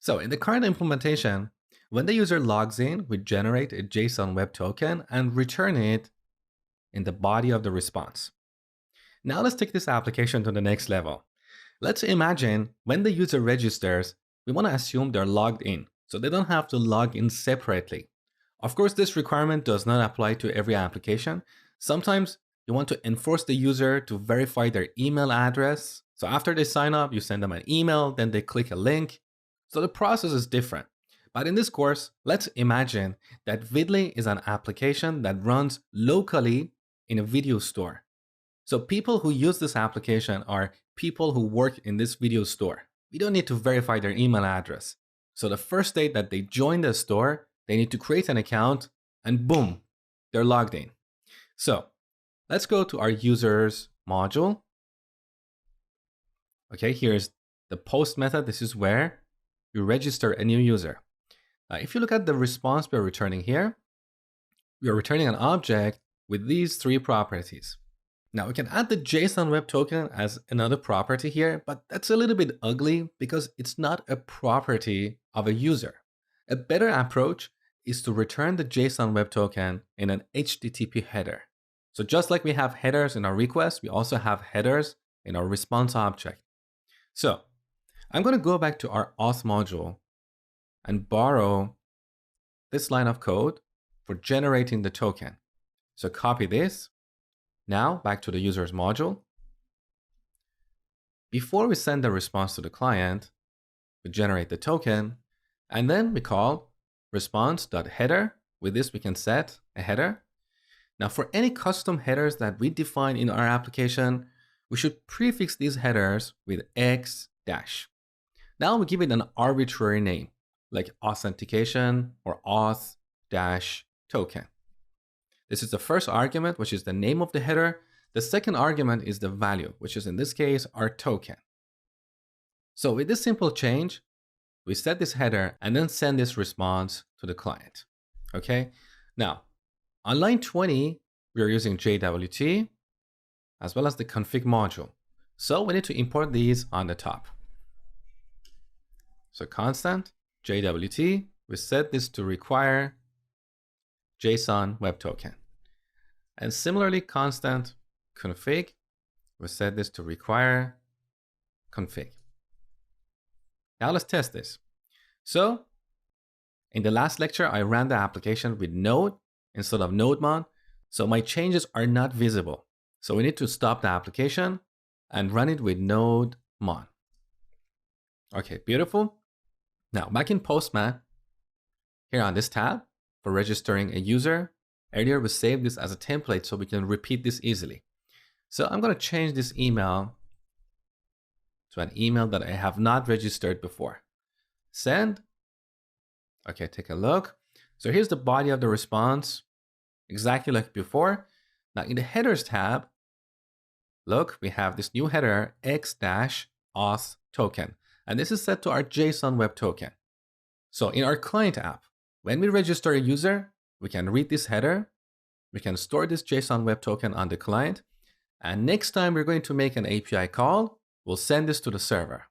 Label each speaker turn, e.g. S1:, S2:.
S1: So in the current implementation, when the user logs in, we generate a JSON web token and return it in the body of the response. Now let's take this application to the next level. Let's imagine when the user registers, we want to assume they're logged in, so they don't have to log in separately. Of course, this requirement does not apply to every application. Sometimes you want to enforce the user to verify their email address. So after they sign up, you send them an email, then they click a link. So the process is different. But in this course, let's imagine that Vidly is an application that runs locally in a video store. So people who use this application are people who work in this video store. We don't need to verify their email address. So the first day that they join the store, they need to create an account and boom, they're logged in. So let's go to our users module. Okay, here's the post method. This is where you register a new user. If you look at the response we're returning here, we are returning an object with these three properties. Now we can add the JSON web token as another property here, but that's a little bit ugly because it's not a property of a user. A better approach is to return the JSON web token in an HTTP header. So just like we have headers in our request, we also have headers in our response object. So I'm going to go back to our auth module and borrow this line of code for generating the token. So copy this. Now back to the users module. Before we send the response to the client, we generate the token, and then we call response.header. With this, we can set a header. Now for any custom headers that we define in our application, we should prefix these headers with x dash. Now we give it an arbitrary name like authentication or auth dash token. This is the first argument, which is the name of the header. The second argument is the value, which is in this case, our token. So with this simple change, we set this header and then send this response to the client. Okay. Now on line 20, we are using JWT as well as the config module. So we need to import these on the top. So constant JWT, we set this to require JSON web token. And similarly, constant config, we set this to require config. Now let's test this. So in the last lecture, I ran the application with Node instead of NodeMon. So my changes are not visible. So we need to stop the application and run it with NodeMon. Okay, beautiful. Now back in Postman, here on this tab, for registering a user. Earlier we saved this as a template so we can repeat this easily. So I'm going to change this email to an email that I have not registered before. Send. Okay, take a look. So here's the body of the response, exactly like before. Now in the headers tab, look, we have this new header x-auth token. And this is set to our JSON web token. So in our client app, when we register a user, we can read this header, we can store this JSON web token on the client, and next time we're going to make an API call, we'll send this to the server.